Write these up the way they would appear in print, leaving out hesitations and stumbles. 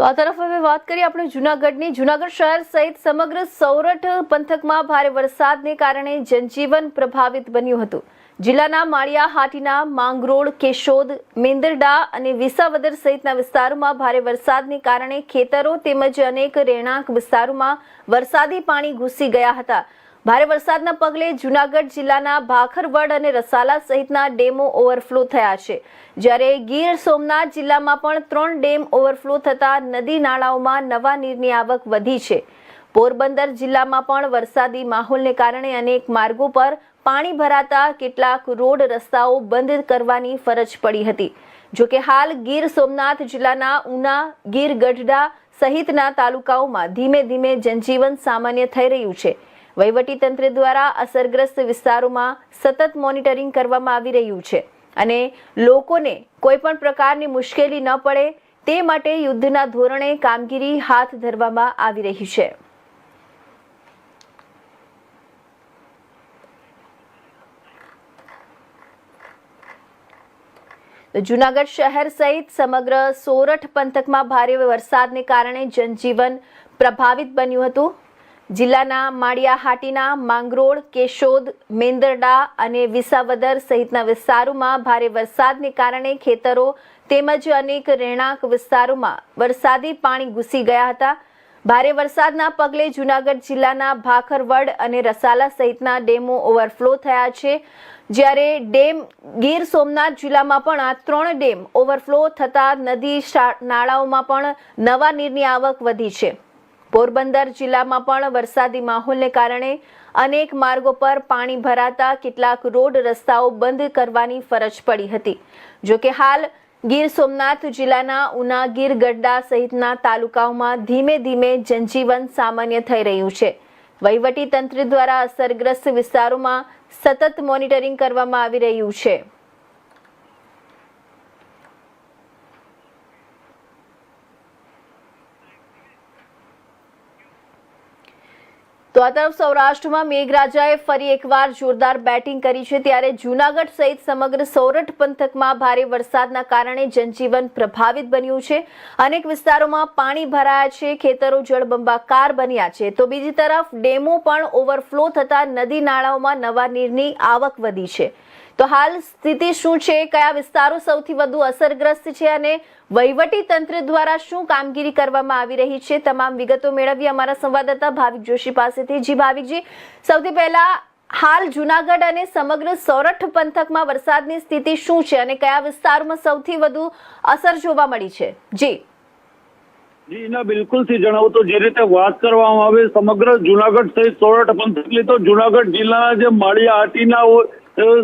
તો આ તરફ હવે વાત કરીએ આપણે જૂનાગઢની. જૂનાગઢ શહેર સહિત સમગ્ર સૌરઠ પંથકમાં ભારે વરસાદને કારણે જનજીવન પ્રભાવિત બન્યું હતું. જિલ્લાના માળિયા હાટીના માંગરોળ, કેશોદ, મેંદરડા અને વિસાવદર સહિતના વિસ્તારોમાં ભારે વરસાદને કારણે ખેતરો તેમજ અનેક રહેણાંક વિસ્તારોમાં વરસાદી પાણી ઘૂસી ગયા હતા. ભારે વરસાદના પગલે જૂનાગઢ જિલ્લાના ભાખરવડ અને રસાલા સહિતના ડેમો ઓવરફ્લો થયા છે, જ્યારે ગીર સોમનાથ જિલ્લામાં પણ 3 ડેમ ઓવરફ્લો થતા નદી નાળાઓમાં નવા નીરની આવક વધી છે. પોરબંદર જિલ્લામાં પણ વરસાદી માહોલને કારણે અનેક માર્ગો પર પાણી ભરાતા કેટલાક રોડ રસ્તાઓ બંધ કરવાની ફરજ પડી હતી. જોકે હાલ ગીર સોમનાથ જિલ્લાના ઉના, ગીર ગઢડા સહિતના તાલુકાઓમાં ધીમે ધીમે જનજીવન સામાન્ય થઈ રહ્યું છે. વહીવટીતંત્ર દ્વારા અસરગ્રસ્ત વિસ્તારોમાં સતત મોનિટરિંગ કરવામાં આવી રહ્યું છે અને લોકોને કોઈ પણ પ્રકારની મુશ્કેલી ન પડે તે માટે યુદ્ધના ધોરણે કામગીરી હાથ ધરવામાં આવી રહી છે. જૂનાગઢ શહેર સહિત સમગ્ર સોરઠ પંથકમાં ભારે વરસાદને કારણે જનજીવન પ્રભાવિત બન્યું હતું. જિલ્લાના માળિયા હાટીના માંગરોળ, કેશોદ, મેંદરડા અને વિસાવદર સહિતના વિસ્તારોમાં ભારે વરસાદને કારણે ખેતરો તેમજ અનેક રહેણાંક વિસ્તારોમાં વરસાદી પાણી ઘૂસી ગયા હતા. ભારે વરસાદના પગલે જૂનાગઢ જિલ્લાના ભાખરવડ અને રસાલા સહિતના ડેમો ઓવરફ્લો થયા છે, જ્યારે ડેમ ગીર સોમનાથ જિલ્લામાં પણ આ 3 ડેમ ઓવરફ્લો થતા નદી નાળાઓમાં પણ નવા નીરની આવક વધી છે. પોરબંદર જિલ્લામાં પણ વરસાદી માહોલને કારણે અનેક માર્ગો પર પાણી ભરાતા કેટલાક રોડ રસ્તાઓ બંધ કરવાની ફરજ પડી હતી. જોકે હાલ ગીર સોમનાથ જિલ્લાના ઉના, ગીર ગઢડા સહિતના તાલુકાઓમાં ધીમે ધીમે જનજીવન સામાન્ય થઈ રહ્યું છે. વહીવટી તંત્ર દ્વારા અસરગ્રસ્ત વિસ્તારોમાં સતત મોનિટરિંગ કરવામાં આવી રહ્યું છે. તો આ તરફ સૌરાષ્ટ્રમાં મેઘરાજાએ ફરી એકવાર જોરદાર બેટિંગ કરી છે, ત્યારે જૂનાગઢ સહિત સમગ્ર સૌરઠ પંથકમાં ભારે વરસાદના કારણે જનજીવન પ્રભાવિત બન્યું છે. અનેક વિસ્તારોમાં પાણી ભરાયા છે, ખેતરો જળબંબાકાર બન્યા છે, તો બીજી તરફ ડેમો પણ ઓવરફ્લો થતા નદી નાળાઓમાં નવા નીરની આવક વધી છે. તો હાલ સ્થિતિ શું છે, કયા વિસ્તારો સૌથી વધુ અસરગ્રસ્ત છે અને વહીવટી તંત્ર દ્વારા શું કામગીરી કરવામાં આવી રહી છે, તમામ વિગતો મેળવી અમારા સંવાદદાતા ભાવિક જોશી પાસેથી. જી ભાવિકજી, સૌથી પહેલા હાલ જૂનાગઢ અને સમગ્ર સૌરઠ પંથકમાં વરસાદની સ્થિતિ શું છે અને કયા વિસ્તારોમાં સૌથી વધુ અસર જોવા મળી છે? જી ના બિલકુલથી જણાવું તો જે રીતે વાત કરવામાં આવે સમગ્ર જૂનાગઢ સહિત સૌરઠ પંથકની, તો જૂનાગઢ જિલ્લાના જે માળિયા હાટીના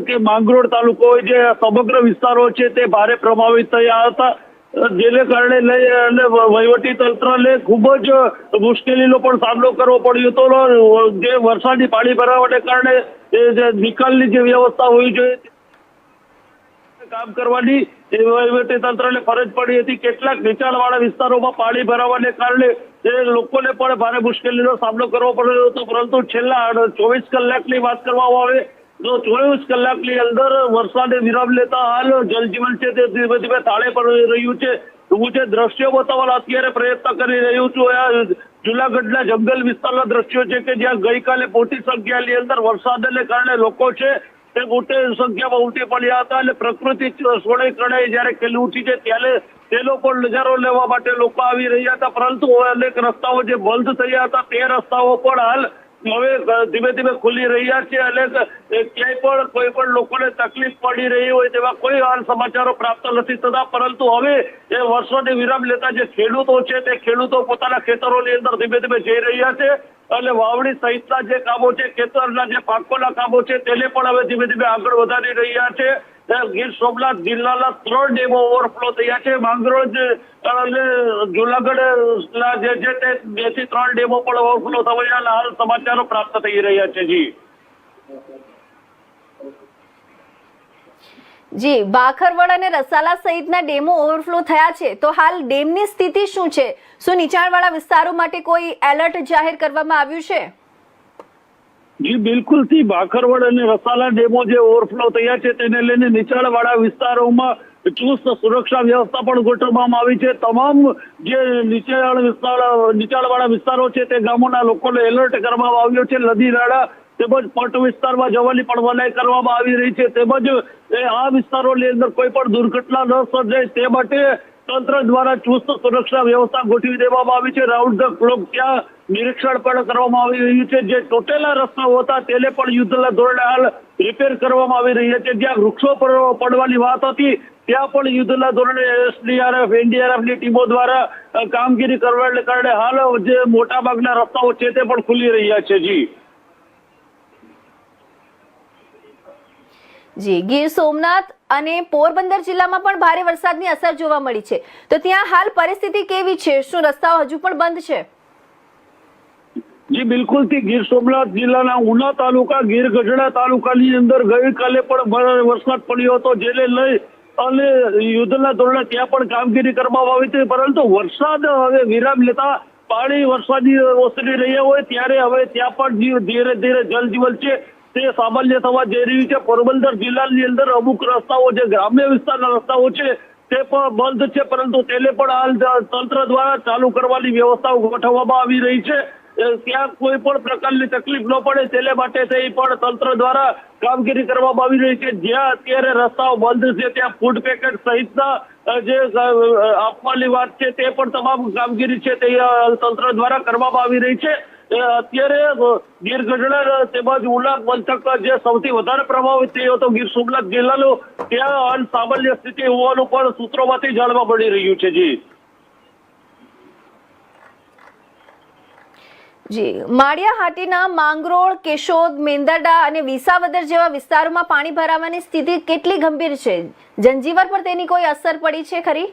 કે માંગરોળ તાલુકો હોય, જે સમગ્ર વિસ્તારો છે તે ભારે પ્રભાવિત થયા હતા, જેને કારણે લઈ વહીવટી તંત્રને ખૂબ જ મુશ્કેલીનો પણ સામનો કરવો પડ્યો હતો. જે વરસાદી પાણી ભરાવાને કારણે નિકાલની જે વ્યવસ્થા હોવી જોઈએ કામ કરવાની વહીવટી તંત્રને ફરજ પડી હતી. કેટલાક નીચાણવાળા વિસ્તારોમાં પાણી ભરાવાને કારણે લોકોને પણ ભારે મુશ્કેલીનો સામનો કરવો પડ્યો હતો, પરંતુ છેલ્લા 24 કલાકની વાત કરવામાં આવે તો 24 કલાકની અંદર વરસાદે વિરામ લેતા હાલ જલજીવન છે તે ધીમે ધીમે તાળે પડી રહ્યું છે. હું જે દ્રશ્યો બતાવવાનો અત્યારે પ્રયત્ન કરી રહ્યું છું, આ જૂનાગઢના જંગલ વિસ્તારના દ્રશ્યો છે કે જ્યાં ગઈકાલે મોટી સંખ્યાની અંદર વરસાદને કારણે લોકો છે તે મોટી સંખ્યામાં ઉમટી પડ્યા હતા અને પ્રકૃતિ સોળે કણે જયારે ખીલી ઉઠી છે ત્યારે તેનો પણ નજારો લેવા માટે લોકો આવી રહ્યા હતા, પરંતુ અનેક રસ્તાઓ જે બંધ થયા હતા તે રસ્તાઓ પણ હાલ હવે ધીમે ધીમે ખુલી રહ્યા છે અને ક્યાંય પણ કોઈ પણ લોકોને તકલીફ પડી રહી હોય તેવા કોઈ હાલ સમાચારો પ્રાપ્ત નથી થતા. પરંતુ હવે એ વર્ષોને વિરામ લેતા જે ખેડૂતો છે તે ખેડૂતો પોતાના ખેતરોની અંદર ધીમે ધીમે જઈ રહ્યા છે અને વાવણી સહિતના જે કામો છે, ખેતરના જે પાકોના કામો છે તેને પણ હવે ધીમે ધીમે આગળ વધારી રહ્યા છે. ગીર સોમનાથ જિલ્લાના 3 ડેમો ઓવરફ્લો થયા છે. માંગરોળ અને જૂનાગઢના જે છે તે 2 થી 3 ડેમો પણ ઓવરફ્લો થવાના હાલ સમાચારો પ્રાપ્ત થઈ રહ્યા છે. જી, ભાખરવડ અને રસાલા સહિતના ડેમો ઓવરફ્લો થયા છે, તો હાલ ડેમની સ્થિતિ શું છે? શું નીચાણવાળા વિસ્તારો માટે કોઈ એલર્ટ જાહેર કરવામાં આવ્યું છે? જી બિલકુલથી ભાખરવડ અને રસાલા ડેમો જે ઓવરફ્લો થયા છે તેને લઈને નીચાણવાળા વિસ્તારોમાં ચુસ્ત સુરક્ષા વ્યવસ્થા પણ ગોઠવવામાં આવી છે. તમામ જે નીચાણવાળા વિસ્તારો છે તે ગામોના લોકોને એલર્ટ કરવામાં આવ્યો છે. નદી નાળા તેમજ પટ વિસ્તારમાં જવાની પણ મનાઈ કરવામાં આવી રહી છે. તેમજ આ વિસ્તારોની અંદર કોઈ પણ દુર્ઘટના ન સર્જાય તે માટે તંત્ર દ્વારા ચુસ્ત સુરક્ષા વ્યવસ્થા ગોઠવી દેવામાં આવી છે. રાઉન્ડ ધ ક્લોક ત્યાં નિરીક્ષણ પણ કરવામાં આવી રહ્યું છે. જે તૂટેલા રસ્તાઓ હતા તેને પણ યુદ્ધના ધોરણે હાલ રિપેર કરવામાં આવી રહ્યા છે. જ્યાં વૃક્ષો પડવાની વાત હતી ત્યાં પણ યુદ્ધના ધોરણે એસડીઆરએફ એનડીઆરએફની ટીમો દ્વારા કામગીરી કરવાને કારણે હાલ જે મોટાભાગના રસ્તાઓ છે તે પણ ખુલી રહ્યા છે. જી, ગીર સોમનાથ અને પોરબંદર જિલ્લામાં પણ ભારે વરસાદની અસર જોવા મળી છે, તો ત્યાં હાલ પરિસ્થિતિ કેવી છે? શું રસ્તાઓ હજુ પણ બંધ છે? જી બિલકુલ થી ગીર સોમનાથ જિલ્લાના ઉના તાલુકા, ગીર ગઢડા તાલુકાની અંદર ગઈકાલે પણ વરસાદ પડ્યો હતો, જેને લઈ અને યુદ્ધના ધોરણે ત્યાં પણ કામગીરી કરવામાં આવી હતી. પરંતુ વરસાદ હવે વિરામ લેતા પાણી વરસાદી ઓસરી રહ્યા હોય ત્યારે હવે ત્યાં પણ ધીરે ધીરે જલજીવન છે તે સામાન્ય થવા જઈ રહ્યું છે. પોરબંદર જિલ્લાની અંદર અમુક રસ્તાઓ જે ગ્રામ્ય વિસ્તારના રસ્તાઓ છે તે પણ બંધ છે, પરંતુ તેને પણ હાલ તંત્ર દ્વારા ચાલુ કરવાની વ્યવસ્થાઓ ગોઠવવામાં આવી રહી છે. ત્યાં કોઈ પણ પ્રકારની તકલીફ ન પડે તેને માટે થઈ પણ તંત્ર દ્વારા કામગીરી કરવામાં આવી રહી છે. જ્યાં અત્યારે રસ્તાઓ બંધ છે ત્યાં ફૂડ પેકેટ સહિતના જે આપવાની વાત છે તે પણ તમામ કામગીરી છે તે તંત્ર દ્વારા કરવામાં આવી રહી છે. અત્યારે ગીર ગઢડા તેમજ ઉના પંથક જે સૌથી વધારે પ્રભાવિત થયો હતો ગીર સોમનાથ જિલ્લાનો, ત્યાં સામાન્ય સ્થિતિ હોવાનું પણ સૂત્રોમાંથી જાણવા મળી રહ્યું છે. જી, માળિયાહાટીના માંગરોળ, કેશોદ, મેંદરડા અને વિસાવદર જેવા વિસ્તારોમાં પાણી ભરાવાની સ્થિતિ કેટલી ગંભીર છે? જનજીવન પર તેની કોઈ અસર પડી છે ખરી?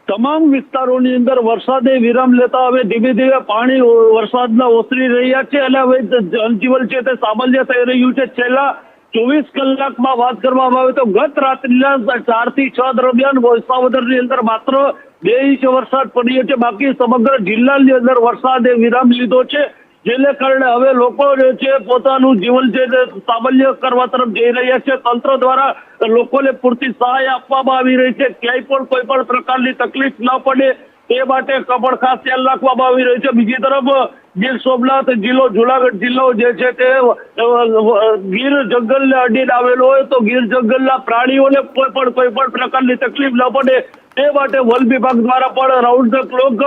તમામ વિસ્તારોની અંદર વરસાદે વિરામ લેતા હવે ધીમે ધીમે પાણી વરસાદના ઓસરી રહ્યા છે અને હવે જનજીવન છે તે સામાન્ય થઈ રહ્યું છે. છેલ્લા 24 કલાકમાં વાત કરવામાં આવે તો ગત રાત્રિના 4 થી 6 દરમિયાન વિસાવદરની અંદર માત્ર 2 ઇંચ વરસાદ પડ્યો છે. બાકી સમગ્ર જિલ્લાની અંદર વરસાદે વિરામ લીધો છે, જેને કારણે હવે લોકો છે પોતાનું જીવન છે તે સામાન્ય કરવા તરફ જઈ રહ્યા છે. તંત્ર દ્વારા લોકોને પૂરતી સહાય આપવામાં આવી રહી છે. ક્યાંય પણ કોઈ પણ પ્રકારની તકલીફ ન પડે તે માટે પણ ખાસ ધ્યાન રાખવામાં આવી રહ્યું છે. બીજી તરફ ગીર સોમનાથ જિલ્લો, જુનાગઢ જિલ્લો જે છે તે ગીર જંગલને અડીને આવેલો હોય તો ગીર જંગલના પ્રાણીઓને કોઈ પણ પ્રકારની તકલીફ ન પડે તે માટે વન વિભાગ દ્વારા પણ રાઉન્ડ ધ ક્લોક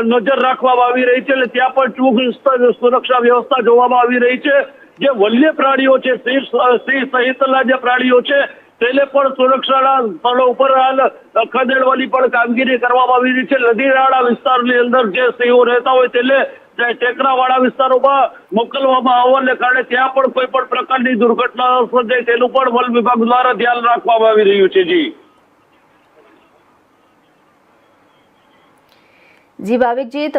નજર રાખવામાં આવી રહી છે. ત્યાં પણ ચુસ્ત સુરક્ષા વ્યવસ્થા જોવામાં આવી રહી છે. જે વન્ય પ્રાણીઓ છે, સિંહ સહિતના જે પ્રાણીઓ છે તેને પણ સુરક્ષાના સ્થળો ઉપર હાલ ખદેડવાની પણ કામગીરી કરવામાં આવી રહી છે. નદી નાળા વિસ્તારની અંદર જે સિંહો રહેતા હોય તેને ટેકરાવાળા વિસ્તારોમાં મોકલવામાં આવવાને કારણે ત્યાં પણ કોઈ પણ પ્રકારની દુર્ઘટના સર્જાય તેનું પણ વન વિભાગ દ્વારા ધ્યાન રાખવામાં આવી રહ્યું છે. જી ભાવિકજી,